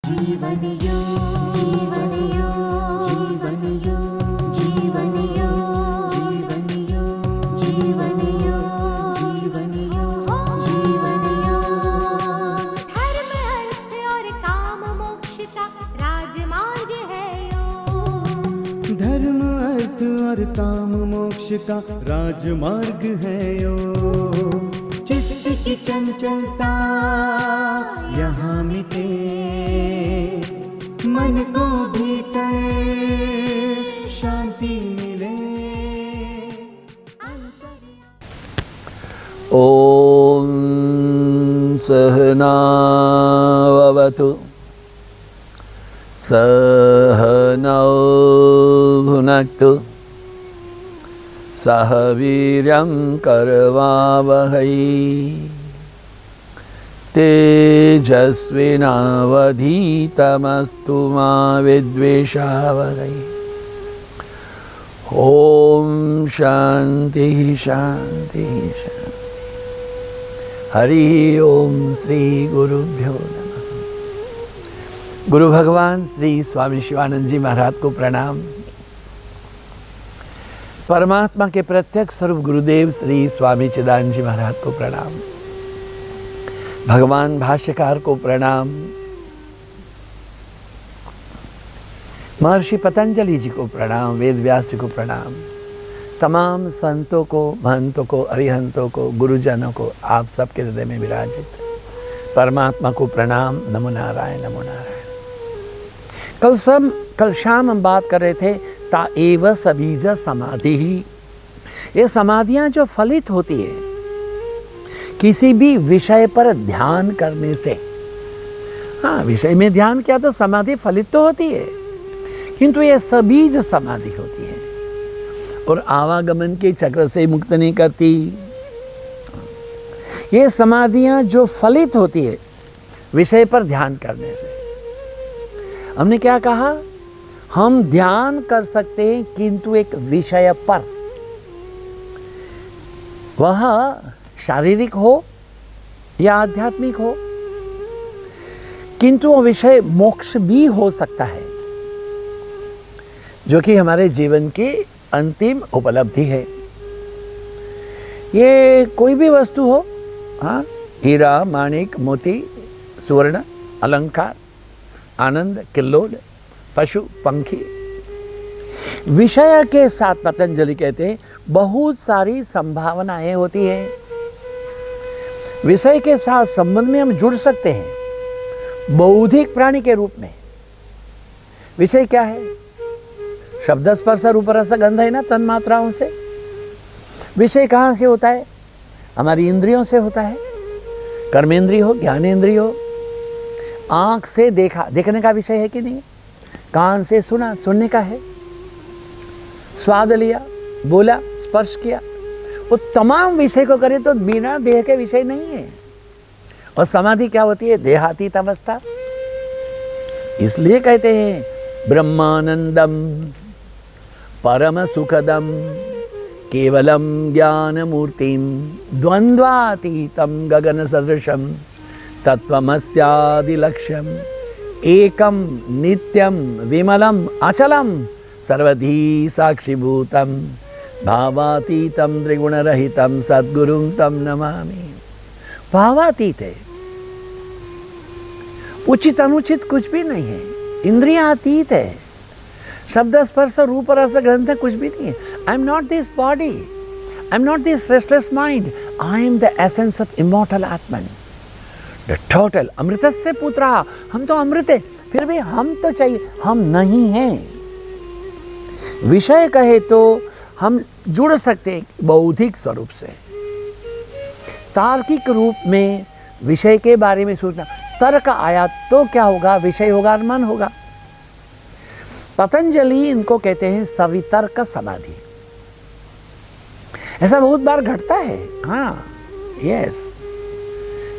जीवन योग, जीवन योग, जीवन योग, जीवन योग, जीवन योग, जीवन योग, जीवन योग, जीवन योग। धर्म अर्थ और काम मोक्ष का राजमार्ग है योग। धर्म अर्थ और काम मोक्ष का राजमार्ग है योग। चित्त की चंचलता यहाँ मिटे, मन को भीतर शांति मिले। ओम सहना भवतु, सहनौ भुनक्तु, सह वीर्यं करवावहै, तेजस्विनावधीतमस्तु मा विद्विषावहै। ओम शांति शांति शांति। हरि ओम श्री गुरुभ्यो नमः। गुरु भगवान श्री स्वामी शिवानंद जी महाराज को प्रणाम। परमात्मा के प्रत्यक्ष स्वरूप गुरुदेव श्री स्वामी चिदानंद जी महाराज को प्रणाम। भगवान भाष्यकार को प्रणाम। महर्षि पतंजलि जी को प्रणाम। वेद व्यास जी को प्रणाम। तमाम संतों को, महंतों को, अरिहंतों को, गुरुजनों को, आप सबके हृदय में विराजित परमात्मा को प्रणाम। नमो नारायण, नमो नारायण। कल शाम हम बात कर रहे थे ता एव सबीज समाधि ही। ये समाधियां जो फलित होती है किसी भी विषय पर ध्यान करने से। हाँ, विषय में ध्यान किया तो समाधि फलित तो होती है, किंतु ये सबीज समाधि होती है और आवागमन के चक्र से मुक्त नहीं करती। ये समाधियां जो फलित होती है विषय पर ध्यान करने से। हमने क्या कहा? हम ध्यान कर सकते हैं किंतु एक विषय पर, वह शारीरिक हो या आध्यात्मिक हो, किंतु वो विषय मोक्ष भी हो सकता है, जो कि हमारे जीवन की अंतिम उपलब्धि है। ये कोई भी वस्तु हो, हाँ, हीरा, माणिक, मोती, सुवर्ण, अलंकार, आनंद, किल्लोल, पशु, पंखी। विषय के साथ पतंजलि कहते हैं बहुत सारी संभावनाएं होती है। विषय के साथ संबंध में हम जुड़ सकते हैं बौद्धिक प्राणी के रूप में। विषय क्या है? शब्द, स्पर्श, रूप, रस, गंध है ना, तन्मात्राओं से। विषय कहाँ से होता है? हमारी इंद्रियों से होता है। कर्मेंद्रिय हो, ज्ञानेंद्रिय हो। आंख से देखा, देखने का विषय है कि नहीं? कान से सुना, सुनने का है। स्वाद लिया, बोला, स्पर्श किया। वो तमाम विषय को करें तो बिना देह के विषय नहीं है। और समाधि क्या होती है? देहातीत अवस्था। इसलिए कहते हैं ब्रह्मानंदम परम सुखदम केवलम ज्ञान मूर्तिम द्वंद्वातीतम गगन सदृशम तत्वमस्यादि लक्ष्यम एकम नित्यम विमलम अचलम सर्वधी साक्षिभूतम भावातीतम त्रिगुणरहितम सद्गुरुं तम नमामि। भावातीत है, उचित अनुचित कुछ भी नहीं है। इंद्रियातीत है, शब्द, स्पर्श, रूप, रस, गंध कुछ भी नहीं है। I am not this body, I am not this restless mind, I am the essence of immortal Atman, the total. अमृतस्य पुत्रः, हम तो अमृत है, फिर भी हम तो चाहिए, हम नहीं हैं। विषय कहे तो हम जुड़ सकते हैं बौद्धिक स्वरूप से। तार्किक रूप में विषय के बारे में सोचना, तर्क आया तो क्या होगा? विषय होगा और मन होगा। पतंजलि इनको कहते हैं सवितर्क समाधि। ऐसा बहुत बार घटता है। हाँ, यस,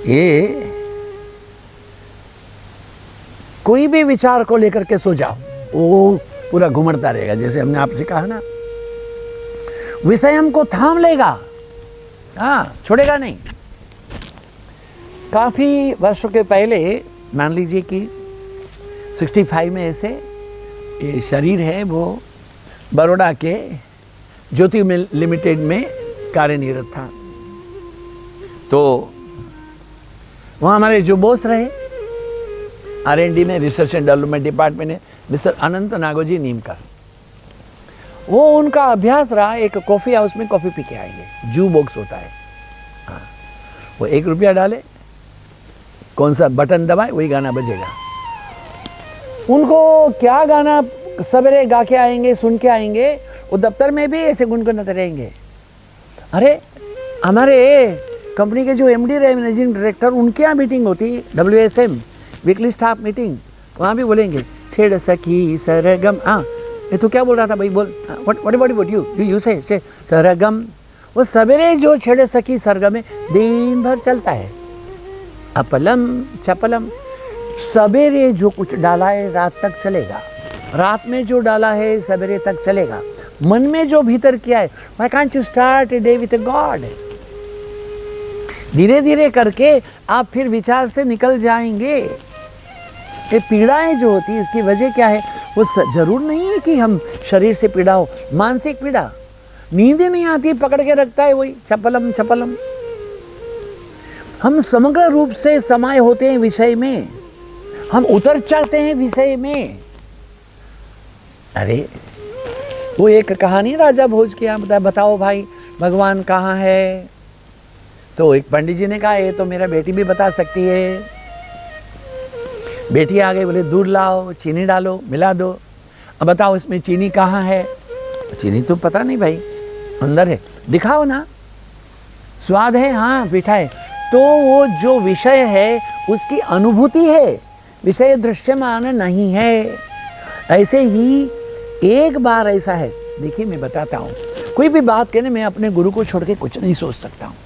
ये कोई भी विचार को लेकर के सो जाओ, वो पूरा घुमड़ता रहेगा। जैसे हमने आपसे कहा ना, विषय हमको थाम लेगा, हाँ, छोड़ेगा नहीं। काफ़ी वर्षों के पहले मान लीजिए कि 65 में ऐसे ये शरीर है वो बड़ौदा के ज्योति मिल लिमिटेड में कार्यनिरत था। तो वहाँ हमारे जो बॉस रहे R&D में, रिसर्च एंड डेवलपमेंट डिपार्टमेंट में, मिस्टर अनंत नागोजी नीमकर, वो उनका अभ्यास रहा एक कॉफ़ी हाउस में कॉफ़ी पी के आएंगे, जू बॉक्स होता है, हाँ, वो 1 रुपया डाले, कौन सा बटन दबाए वही गाना बजेगा। उनको क्या गाना सवेरे गा के आएंगे, सुन के आएंगे, वो दफ्तर में भी ऐसे गुनगुनाते रहेंगे। अरे हमारे कंपनी के जो MD रहे, मैनेजिंग डायरेक्टर, उनके यहाँ मीटिंग होती, WSM वीकली स्टाफ मीटिंग, वहाँ भी बोलेंगे छेड़ सखी सरगम। हाँ, ये तो क्या बोल रहा था भाई, बोल, व्हाट यू से सरगम। वो सवेरे जो छेड़ सखी सरगम में दिन भर चलता है, अपलम चपलम। सवेरे जो कुछ डाला है रात तक चलेगा, रात में जो डाला है सवेरे तक चलेगा। मन में जो भीतर किया है, why can't you start a day with God. धीरे धीरे करके आप फिर विचार से निकल जाएंगे। ये पीड़ाएं जो होती है, इसकी वजह क्या है? वो जरूर नहीं है कि हम शरीर से पीड़ा हो, मानसिक पीड़ा, नींद नहीं आती, पकड़ के रखता है वही चपलम चपलम। हम समग्र रूप से समाये होते हैं विषय में, हम उतर जाते हैं विषय में। अरे वो एक कहानी राजा भोज की यहाँ बताओ भाई भगवान कहाँ है? तो एक पंडित जी ने कहा ये तो मेरा बेटी भी बता सकती है। बेटी आ गई, बोले दूध लाओ, चीनी डालो, मिला दो। अब बताओ इसमें चीनी कहाँ है? चीनी तो पता नहीं भाई, अंदर है, दिखाओ ना। स्वाद है, हाँ मीठा है। तो वो जो विषय है उसकी अनुभूति है, विषय दृश्यमान नहीं है। ऐसे ही एक बार ऐसा है, देखिए मैं बताता हूँ, कोई भी बात कहने मैं अपने गुरु को छोड़ के कुछ नहीं सोच सकता हूँ।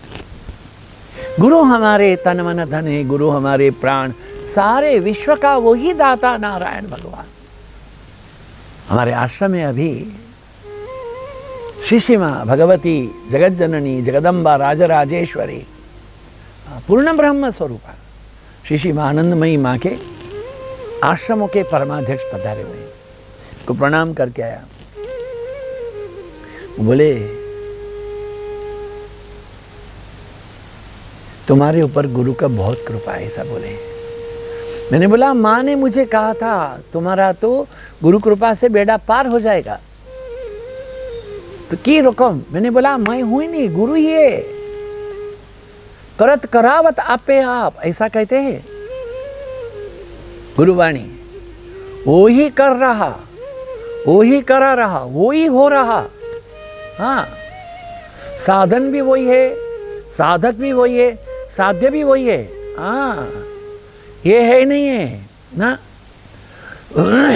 गुरु हमारे तन मन धन है, गुरु हमारे प्राण, सारे विश्व का वही दाता नारायण भगवान। हमारे आश्रम में अभी शिशि माँ भगवती जगत जननी जगदम्बा राजराजेश्वरी पूर्ण ब्रह्म स्वरूपा शिशि माँ आनंदमयी माँ के आश्रमों के परमाध्यक्ष पधारे हुए को प्रणाम करके आया। बोले तुम्हारे ऊपर गुरु का बहुत कृपा है, ऐसा बोले। मैंने बोला माँ ने मुझे कहा था तुम्हारा तो गुरु कृपा से बेड़ा पार हो जाएगा, तो की रकम? मैंने बोला मैं हूं ही नहीं, गुरु ही है, करत करावत आपे आप, ऐसा कहते हैं गुरुवाणी। वो ही कर रहा, वो ही करा रहा, वो ही हो रहा। हाँ, साधन भी वही है, साधक भी वही है, साध्य भी वही है। हाँ, ये है नहीं है ना,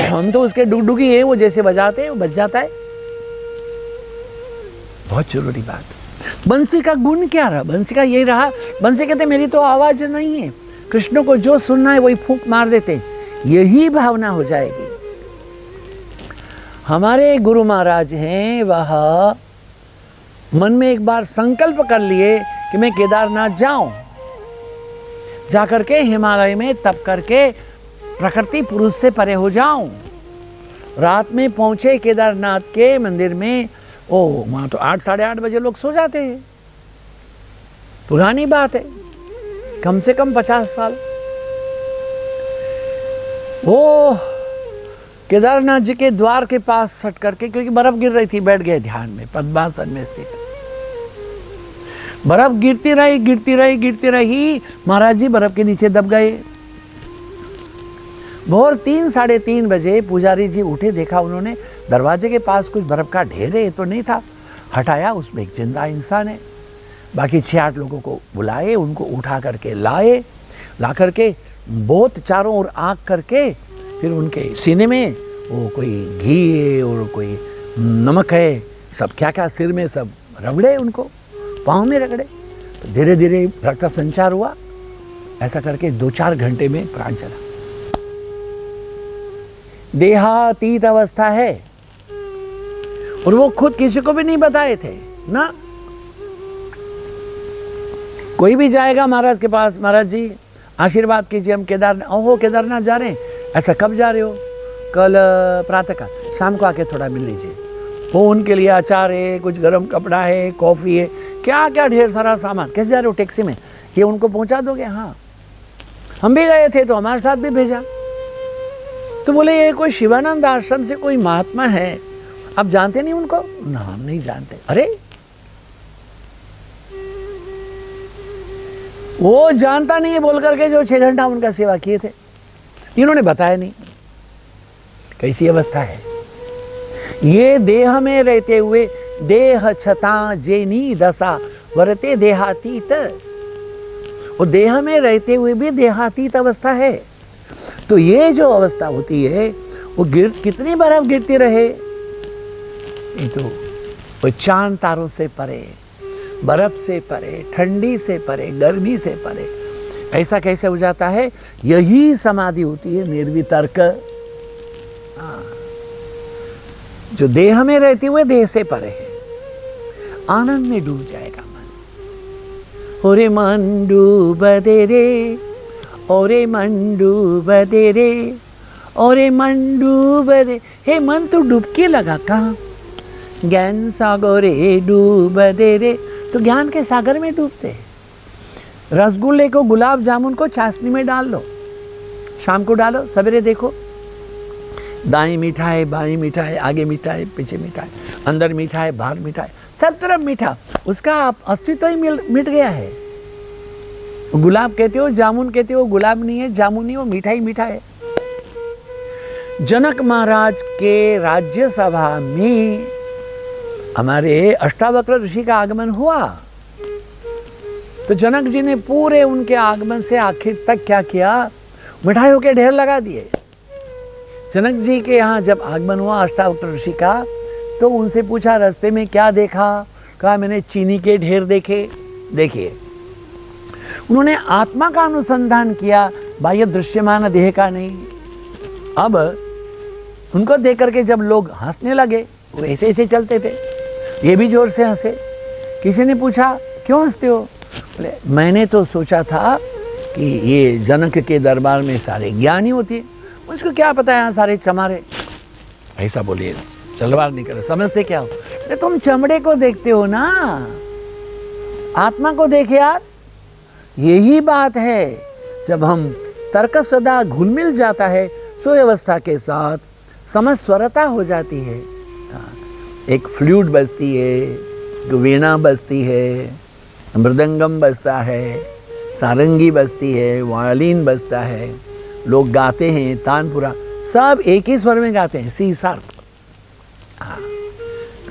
हम तो उसके डुगडुगी है, वो जैसे बजाते हैं वो बज जाता है। बहुत जरूरी बात। बंसी का गुण क्या रहा? बंसी का यही रहा, बंसी कहते मेरी तो आवाज नहीं है, कृष्ण को जो सुनना है वही फूंक मार देते, यही भावना हो जाएगी। हमारे गुरु महाराज हैं, वह मन में एक बार संकल्प कर लिए कि मैं केदारनाथ जाऊं, जाकर के हिमालय में तप करके प्रकृति पुरुष से परे हो जाऊं। रात में पहुंचे केदारनाथ के मंदिर में, ओ वहां तो 8 साढ़े 8 बजे लोग सो जाते हैं, पुरानी बात है, कम से कम 50 साल। वो केदारनाथ जी के द्वार के पास सट करके, क्योंकि बर्फ गिर रही थी, बैठ गए ध्यान में, पद्मासन में स्थित। बर्फ गिरती रही गिरती रही गिरती रही, महाराज जी बर्फ के नीचे दब गए। भोर 3 साढ़े 3 बजे पुजारी जी उठे, देखा उन्होंने दरवाजे के पास कुछ बर्फ का ढेर है, तो नहीं था, हटाया, उसमें एक जिंदा इंसान है। बाकी 6-8 लोगों को बुलाए, उनको उठा करके लाए, ला करके बहुत चारों ओर आँख करके, फिर उनके सीने में वो कोई घी है और कोई नमक है, सब क्या क्या सिर में सब रगड़े, उनको पाँव में रगड़े, तो धीरे धीरे रक्त संचार हुआ। ऐसा करके 2-4 घंटे में प्राण चला। देहातीत अवस्था है, और वो खुद किसी को भी नहीं बताए थे ना। कोई भी जाएगा महाराज के पास, महाराज जी आशीर्वाद कीजिए, हम केदारनाथ, ओहो केदारनाथ जा रहे हैं, अच्छा कब जा रहे हो? कल प्रातःकाल, शाम को आके थोड़ा मिल लीजिए। वो उनके लिए अचार है, कुछ गर्म कपड़ा है, कॉफ़ी है, क्या क्या ढेर सारा सामान। कैसे जा रहे हो? टैक्सी में। ये उनको पहुंचा दोगे? हाँ, हम भी गए थे तो हमारे साथ भी भेजा। तो बोले ये कोई शिवानंद आश्रम से कोई महात्मा है, आप जानते नहीं उनको? ना, हम नहीं जानते। अरे वो जानता नहीं है बोल करके जो 6 घंटा उनका सेवा किए थे, इन्होंने बताया नहीं। कैसी अवस्था है ये? देह में रहते हुए देह छता जेनी दशा वरते देहातीत। वो देह में रहते हुए भी देहातीत अवस्था है। तो ये जो अवस्था होती है वो कितनी बर्फ गिरती रहे, ये तो वो चांद तारों से परे, बर्फ से परे, ठंडी से परे, गर्मी से परे, ऐसा कैसे हो जाता है? यही समाधि होती है निर्वितर्क। जो देह में रहते हुए देह से परे है, आनंद में डूब जाएगा मन। ओरे मन डूब दे रे, ओरे मन डूब दे रे, ओरे मन डूब दे। हे मन तो डुबकी लगा कहाँ? ज्ञान सागरे डूब दे रे। तो ज्ञान के सागर में डूबते। रसगुल्ले को, गुलाब जामुन को चाशनी में डाल लो, शाम को डालो, सवेरे देखो, दाएं मीठा है, बाएं मीठा है, आगे मीठा है, पीछे मीठा है, अंदर मीठा है, बाहर मीठा है, सब तरफ मीठा। उसका अस्तित्व ही मिट गया है। गुलाब कहते हो, जामुन कहते हो, गुलाब नहीं है, जामुन नहीं, वो मीठा ही मीठा है। जनक महाराज के राज्यसभा में हमारे अष्टावक्र ऋषि का आगमन हुआ। तो जनक जी ने पूरे उनके आगमन से आखिर तक क्या किया? मिठाइयों के ढेर लगा दिए। जनक जी के यहाँ जब आगमन हुआ अष्टावक्र ऋषि का, तो उनसे पूछा रास्ते में क्या देखा? कहा मैंने चीनी के ढेर देखे। देखिए, उन्होंने आत्मा का अनुसंधान किया, बाह्य दृश्यमान देह का नहीं। अब उनको देख करके जब लोग हंसने लगे, वो ऐसे ऐसे चलते थे, ये भी जोर से हंसे। किसी ने पूछा क्यों हंसते हो? बोले मैंने तो सोचा था कि ये जनक के दरबार में सारे ज्ञानी होते हैं, मुझको क्या पता यहाँ सारे चमारे। ऐसा बोलिए, तलवार निकले, समझते क्या हो? अरे तुम चमड़े को देखते हो ना, आत्मा को देखे यार। यही बात है, जब हम तर्क सदा घुल मिल जाता है, सुव्यवस्था के साथ समस्वरता हो जाती है। एक फ्लूट बजती है, वीणा बजती है, मृदंगम बजता है, सारंगी बजती है, वायलिन बजता है, लोग गाते हैं, तानपुरा, सब एक ही स्वर में गाते हैं, सी सार। हाँ,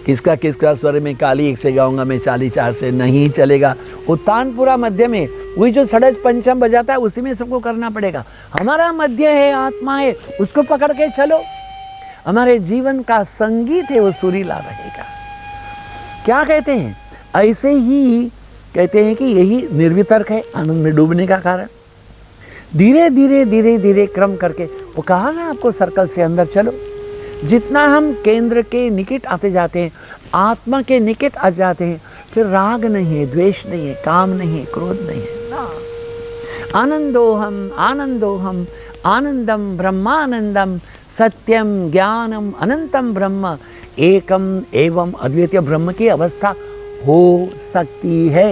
किसका किसका स्वर में काली एक से गाऊंगा मैं, चाली चार से नहीं चलेगा। वो तानपुरा मध्य में, वही जो षड्ज पंचम बजाता है उसी में सबको करना पड़ेगा। हमारा मध्य है, आत्मा है, उसको पकड़ के चलो। हमारे जीवन का संगीत है वो सुरीला रहेगा। क्या कहते हैं? ऐसे ही कहते हैं कि यही निर्वितर्क है, आनंद में डूबने का कारण। धीरे धीरे धीरे धीरे क्रम करके, वो कहा ना आपको, सर्कल से अंदर चलो। जितना हम केंद्र के निकट आते जाते हैं, आत्मा के निकट आ जाते हैं, फिर राग नहीं है, द्वेष नहीं है, काम नहीं है, क्रोध नहीं है ना। आनंदोहम आनंदोहम आनंदम ब्रह्मानंदम सत्यम ज्ञानम अनंतम ब्रह्म एकम एवं अद्वितीय ब्रह्म की अवस्था हो सकती है।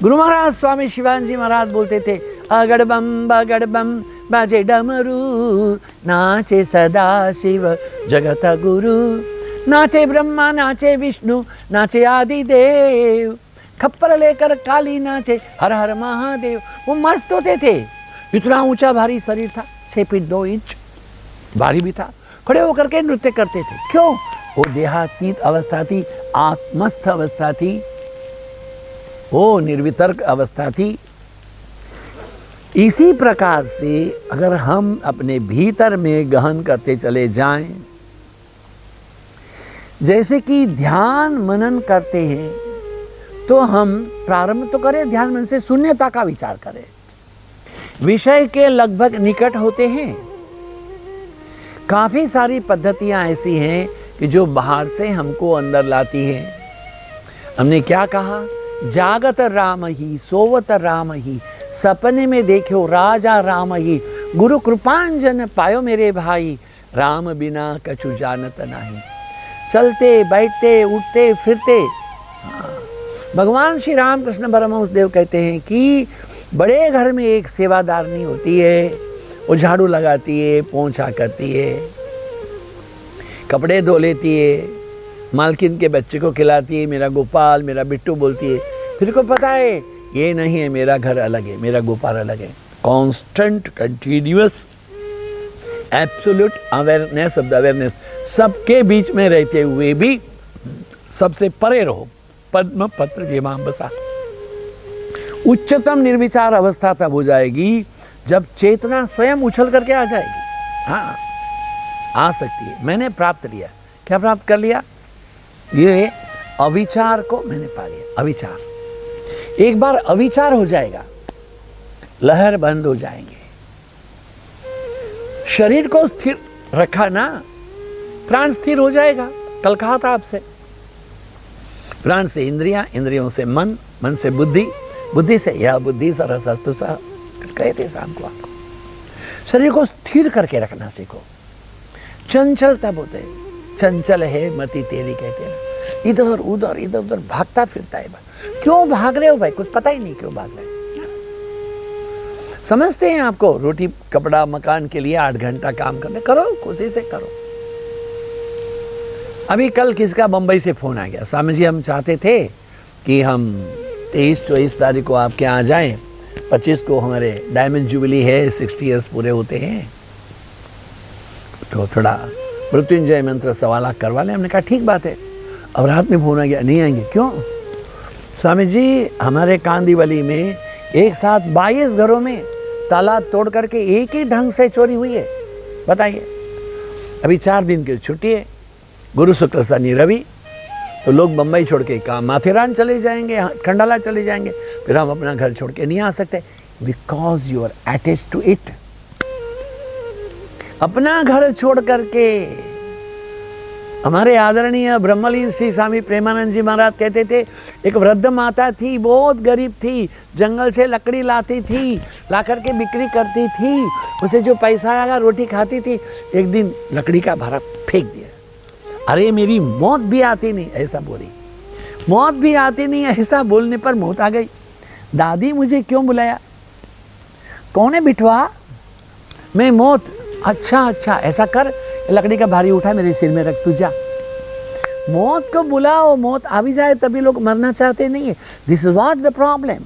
गुरु महाराज स्वामी शिवानंद महाराज बोलते थे, अगड़बम बगड़बम बाजे डमरू, नाचे सदा शिव जगत गुरु, नाचे ब्रह्मा नाचे विष्णु नाचे आदि देव, खप्पर लेकर काली नाचे हर हर महादेव। वो मस्त होते थे। इतना ऊंचा भारी शरीर था, 6 फीट 2 इंच भारी भी था, खड़े होकर के नृत्य करते थे। क्यों? वो देहातीत अवस्था थी, आत्मस्थ अवस्था थी, वो निर्वितर्क अवस्था थी। इसी प्रकार से अगर हम अपने भीतर में गहन करते चले जाएं, जैसे कि ध्यान मनन करते हैं, तो हम प्रारंभ तो करें ध्यान मन से, शून्यता का विचार करें, विषय के लगभग निकट होते हैं। काफ़ी सारी पद्धतियां ऐसी हैं कि जो बाहर से हमको अंदर लाती हैं। हमने क्या कहा? जागत राम ही सोवत राम ही सपने में देखो राजा राम ही, गुरु कृपांजन पायो मेरे भाई, राम बिना कछु जानत नहीं। चलते बैठते उठते फिरते, भगवान श्री रामकृष्ण परमहंस देव कहते हैं कि बड़े घर में एक सेवादारनी होती है, वो झाड़ू लगाती है, पोंछा करती है, कपड़े धो लेती है, मालकिन के बच्चे को खिलाती है, मेरा गोपाल मेरा बिट्टू बोलती है। फिर को पता है ये नहीं है, मेरा घर अलग है, मेरा गोपाल अलग है। Constant continuous absolute awareness of the awareness, सबके बीच में रहते हुए भी सबसे परे रहो। पद्म पत्र के माम बसा। उच्चतम निर्विचार अवस्था तब हो जाएगी जब चेतना स्वयं उछल करके आ जाएगी। हाँ, आ सकती है। मैंने प्राप्त लिया, क्या प्राप्त कर लिया? ये अविचार को मैंने पा लिया। अविचार, एक बार अविचार हो जाएगा, लहर बंद हो जाएंगे। शरीर को स्थिर रखा ना, प्राण स्थिर हो जाएगा। कल कहा था आपसे, प्राण से इंद्रियां, इंद्रियों से मन, मन से बुद्धि, बुद्धि से यह बुद्धि सरसस्तु सा, कहे थे शाम को आपको। शरीर को स्थिर करके रखना सीखो। चंचलता बोलते, चंचल है मति तेरी, कहते हैं। इधर उधर इधर उधर भागता फिरता है। क्यों भाग रहे हो भाई? कुछ पता ही नहीं क्यों भाग रहे हो। समझते हैं आपको, रोटी कपड़ा मकान के लिए 8 घंटा काम करने, करो, खुशी से करो। अभी कल किसका बंबई से फोन आ गया, स्वामी जी हम चाहते थे कि हम 23-24 तारीख को आपके यहाँ जाएं, 25 को हमारे डायमंड जुबली है, 60 ईयर्स पूरे होते हैं, तो थोड़ा मृत्युंजय मंत्र 1.25 लाख करवा लें। हमने कहा ठीक बात है। अब रात में फोन आ गया, नहीं आएंगे। क्यों? स्वामी जी हमारे कांदीवली में एक साथ 22 घरों में ताला तोड़ करके एक ही ढंग से चोरी हुई है, बताइए। अभी 4 दिन की छुट्टी है, गुरु शुक्र शनि रवि, तो लोग बम्बई छोड़ के काम माथेरान चले जाएंगे, खंडाला चले जाएंगे, फिर हम अपना घर छोड़ के नहीं आ सकते, because you are attached to it. अपना घर छोड़ करके, हमारे आदरणीय ब्रह्मलीन श्री स्वामी प्रेमानंद जी महाराज कहते थे, एक वृद्ध माता थी, बहुत गरीब थी, जंगल से लकड़ी लाती थी, ला करके बिक्री करती थी, उसे जो पैसा आया रोटी खाती थी। एक दिन लकड़ी का भारा फेंक दिया, अरे मेरी मौत भी आती नहीं, ऐसा बोली। मौत भी आती नहीं, ऐसा बोलने पर मौत आ गई। दादी मुझे क्यों बुलाया? कौन है बिठवा? मैं मौत। अच्छा ऐसा कर, लकड़ी का भारी उठा मेरे सिर में रख, तू जा। मौत को बुलाओ, मौत आ भी जाए तभी लोग मरना चाहते नहीं है। This is what the problem.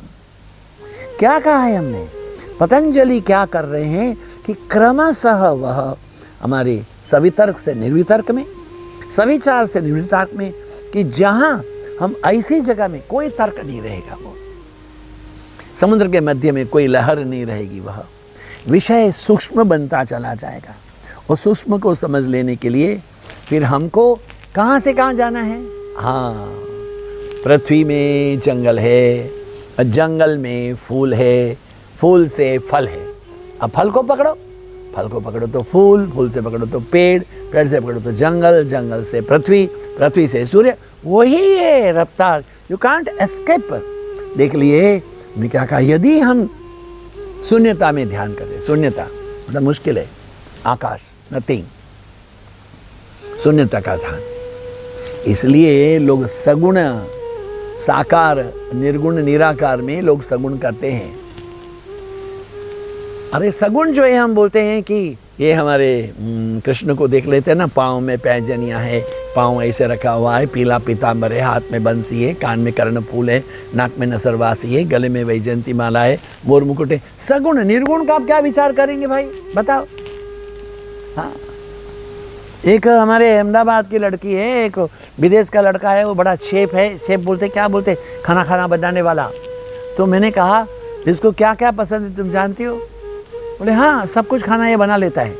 क्या कहा है हमने? पतंजलि क्या कर रहे हैं कि क्रमशः वह हमारे सवितर्क से निर्वितर्क में, सविचार से निर्वितर्क में, कि जहां हम ऐसी जगह में कोई तर्क नहीं रहेगा, वो समुद्र के मध्य में कोई लहर नहीं रहेगी, वह विषय सूक्ष्म बनता चला जाएगा। और सूक्ष्म को समझ लेने के लिए फिर हमको कहाँ से कहाँ जाना है? हाँ, पृथ्वी में जंगल है, जंगल में फूल है, फूल से फल है। अब फल को पकड़ो, फल को पकड़ो तो फूल, फूल से पकड़ो तो पेड़, पेड़ से पकड़ो तो जंगल, जंगल से पृथ्वी, पृथ्वी से सूर्य। वही है रफ्तार, यू कांट एस्केप। देख लिए मैंने क्या कहा, यदि हम शून्यता में ध्यान करें, शून्यता मतलब मुश्किल है, आकाश, नथिंग, शून्यता का ध्यान। इसलिए लोग सगुण साकार निर्गुण निराकार में लोग सगुण करते हैं। अरे सगुण जो है, हम बोलते हैं कि ये हमारे कृष्ण को देख लेते हैं ना, पाँव में पैजनियाँ है, पाँव ऐसे रखा हुआ है, पीला पीताम्बर है, हाथ में बंसी है, कान में कर्ण फूल है, नाक में नसरवासी है, गले में वैजयंती माला है, मोर मुकुट है। सगुण निर्गुण का आप क्या विचार करेंगे भाई, बताओ। हाँ, एक हमारे अहमदाबाद की लड़की है, एक विदेश का लड़का है, वो बड़ा शेफ है, शेफ बोलते क्या बोलते, खाना बनाने वाला। तो मैंने कहा इसको क्या क्या पसंद है तुम जानती हो? बोले हाँ सब कुछ खाना ये बना लेता है।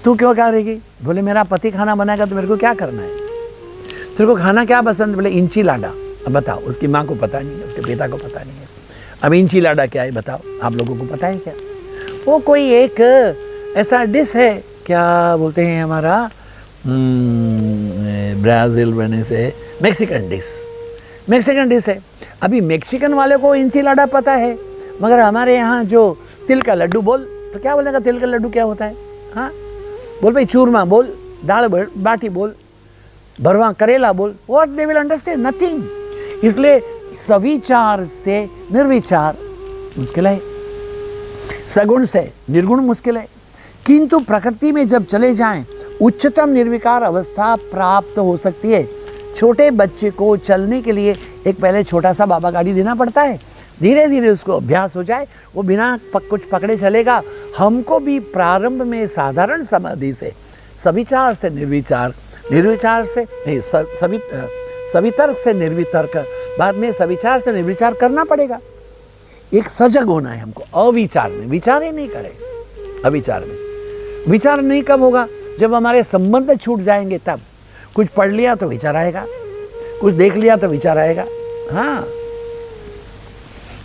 तू क्यों क्या रहेगी? बोले मेरा पति खाना बनाएगा तो मेरे को क्या करना है? तेरे को खाना क्या पसंद? बोले इंची लाडा। अब बताओ, उसकी माँ को पता नहीं है, उसके पिता को पता नहीं है। अब इंची लाडा क्या है बताओ, आप लोगों को पता है क्या? वो कोई एक ऐसा डिश है, क्या बोलते हैं हमारा ब्राज़ील बने से मैक्सिकन डिश है। अभी मैक्सिकन वाले को इंची लाडा पता है, मगर हमारे यहाँ जो तिल का लड्डू बोल, तो क्या बोलेगा तिल का लड्डू क्या होता है? हाँ बोल भाई, चूरमा बोल, दाल बाटी बोल, भरवा करेला बोल, what they will understand? Nothing. इसलिए सविचार से निर्विचार मुश्किल है, सगुण से निर्गुण मुश्किल है, किंतु प्रकृति में जब चले जाएं उच्चतम निर्विकार अवस्था प्राप्त हो सकती है। छोटे बच्चे को चलने के लिए एक पहले छोटा सा बाबा गाड़ी देना पड़ता है, धीरे धीरे उसको अभ्यास हो जाए, वो बिना कुछ पकड़े चलेगा। हमको भी प्रारंभ में साधारण समाधि से, सविचार से निर्विचार, निर्विचार से नहीं, सवितर्क से निर्वितर्क, बाद में सविचार से निर्विचार करना पड़ेगा। एक सजग होना है हमको, अविचार में, विचार ही नहीं करे अविचार में। विचार नहीं कब होगा? जब हमारे संबंध छूट जाएंगे तब। कुछ पढ़ लिया तो विचार आएगा, कुछ देख लिया तो विचार आएगा। हाँ,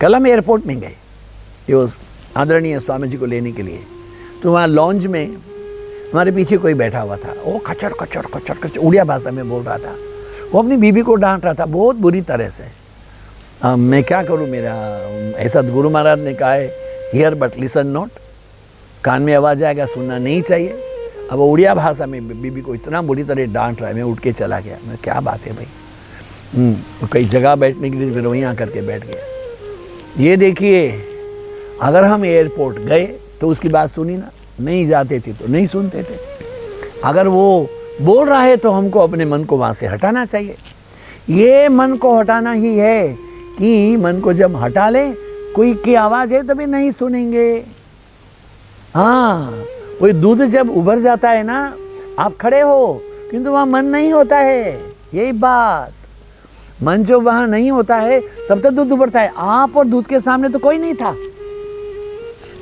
कल हम एयरपोर्ट में गए, ये आदरणीय स्वामी जी को लेने के लिए, तो वहाँ लॉन्ज में हमारे पीछे कोई बैठा हुआ था, वो खचर खचर खचर खचर उड़िया भाषा में बोल रहा था। वो अपनी बीबी को डांट रहा था बहुत बुरी तरह से। मैं क्या करूं, मेरा ऐसा गुरु महाराज ने कहा है, हियर बट लिसन नॉट, कान में आवाज़ आएगा, सुनना नहीं चाहिए। अब वो उड़िया भाषा में बीबी को इतना बुरी तरह डांट रहा है, मैं उठ के चला गया। मैं क्या बात है भाई, कई जगह बैठने के लिए फिर वहीं आकर के बैठ गया। ये देखिए, अगर हम एयरपोर्ट गए तो उसकी बात सुनी ना, नहीं जाते थे तो नहीं सुनते थे। अगर वो बोल रहा है तो हमको अपने मन को वहाँ से हटाना चाहिए। ये मन को हटाना ही है कि मन को जब हटा लें, कोई की आवाज़ है तभी नहीं सुनेंगे। हाँ, वही दूध जब उभर जाता है ना, आप खड़े हो किंतु वहाँ मन नहीं होता है, यही बात। मन जो वहाँ नहीं होता है तब तक दूध उभरता है। आप और दूध के सामने तो कोई नहीं था,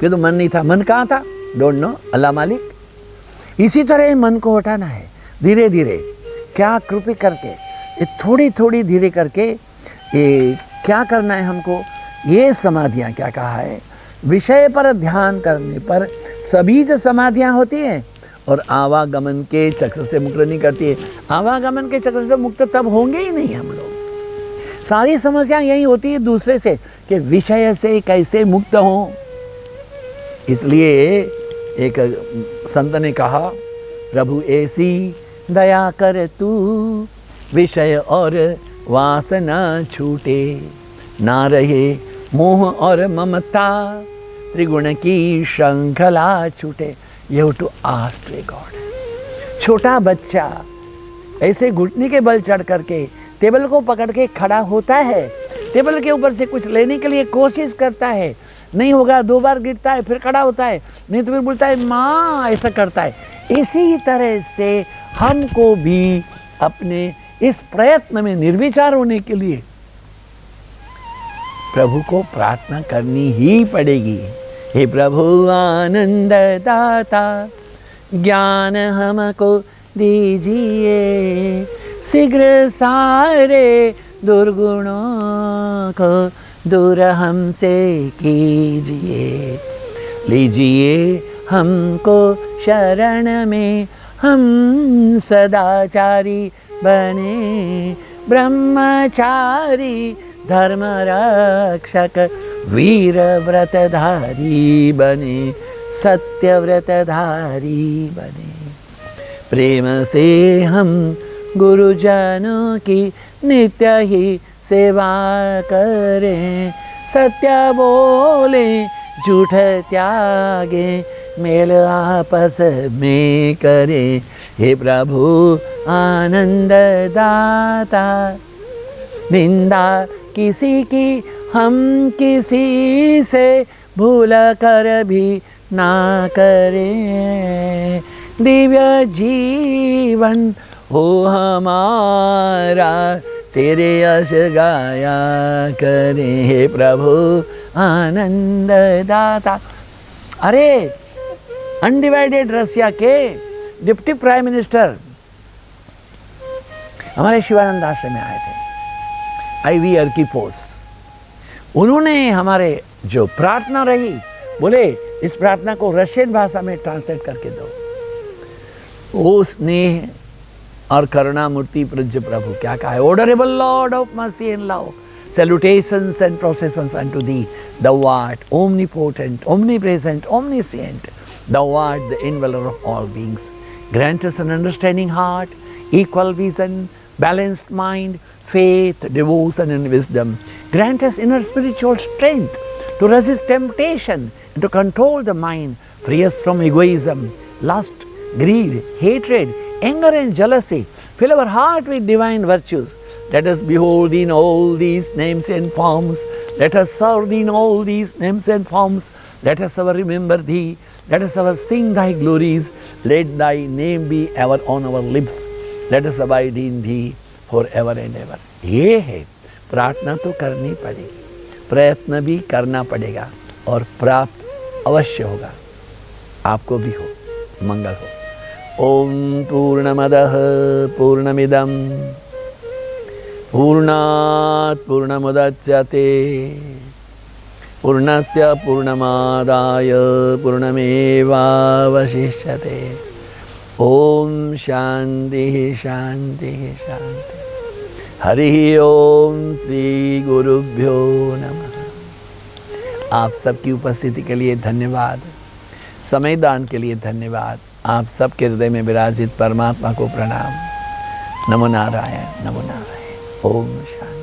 ये तो मन नहीं था। मन कहाँ था? डोंट नो, अल्लाह मालिक। इसी तरह मन को हटाना है धीरे धीरे, क्या कृपा करके, ये थोड़ी थोड़ी धीरे करके। ये क्या करना है हमको? ये समाधियाँ क्या कहा है, विषय पर ध्यान करने पर सभी जो समाधियाँ होती हैं और आवागमन के चक्र से मुक्त नहीं करती है। आवागमन के चक्र से मुक्त तब होंगे ही नहीं हम लोग। सारी समस्या यही होती है दूसरे से, कि विषय से कैसे मुक्त हों। इसलिए एक संत ने कहा, प्रभु ऐसी दया कर तू, विषय और वासना छूटे, ना रहे मोह और ममता, त्रिगुण की श्रृंखला छूटे। You have to ask God. छोटा बच्चा ऐसे घुटने के बल चढ़ करके टेबल को पकड़ के खड़ा होता है, टेबल के ऊपर से कुछ लेने के लिए कोशिश करता है, नहीं होगा, 2 बार गिरता है, फिर खड़ा होता है, नहीं तो फिर बोलता है माँ, ऐसा करता है। इसी तरह से हमको भी अपने इस प्रयत्न में निर्विचार होने के लिए प्रभु को प्रार्थना करनी ही पड़ेगी। हे प्रभु आनंद दाता, ज्ञान हमको दीजिए, शीघ्र सारे दुर्गुणों को दूर हमसे कीजिए। लीजिए हमको शरण में, हम सदाचारी बने, ब्रह्मचारी धर्म रक्षक, वीर व्रतधारी बने, सत्य व्रतधारी बने। प्रेम से हम गुरुजनों की नित्य ही सेवा करें, सत्य बोले झूठ त्यागे, मेल आपस में करें। हे प्रभु आनंद दाता, निंदा किसी की हम किसी से भूल कर भी ना करें, दिव्य जीवन हो हमारा, तेरे यश गाया करें। हे प्रभु आनंद दाता। अरे अनडिवाइडेड रसिया के डिप्टी प्राइम मिनिस्टर हमारे शिवानंद आश्रम में आए थे, IV अर्कीपोस। उन्होंने हमारे जो प्रार्थना रही, बोले इस प्रार्थना को रशियन भाषा में ट्रांसलेट करके दो। ओ स्नेह और करुणा मूर्ति पूज्य प्रभु क्या कहा है, adorable Lord of mercy and love, salutations and processions unto thee, thou art omnipotent, omnipresent, omniscient, thou art the indweller of all beings. Grant us an understanding heart, equal vision, balanced mind, faith, devotion and wisdom. Grant us inner spiritual strength to resist temptation and to control the mind. Free us from egoism, lust, greed, hatred, anger and jealousy. Fill our heart with divine virtues. Let us behold in all these names and forms. Let us serve thee in all these names and forms. Let us ever remember thee. Let us ever sing thy glories. Let thy name be ever on our lips. Let us abide in thee forever and ever. ये है, प्रार्थना तो करनी पड़ेगी, प्रयत्न भी करना पड़ेगा और प्राप्त अवश्य होगा। आपको भी हो, मंगल हो। ओम पूर्णमदः पूर्णमिदं पूर्णात् पूर्णमुदच्यते पूर्णस्य पूर्णमादाय पूर्णमेवावशिष्यते। ओम शांति शांति शांति। हरि ओम श्री गुरुभ्यो नमः। आप सबकी उपस्थिति के लिए धन्यवाद, समय दान के लिए धन्यवाद। आप सबके हृदय में विराजित परमात्मा को प्रणाम। नमो नारायण, नमो नारायण। ओम शांति।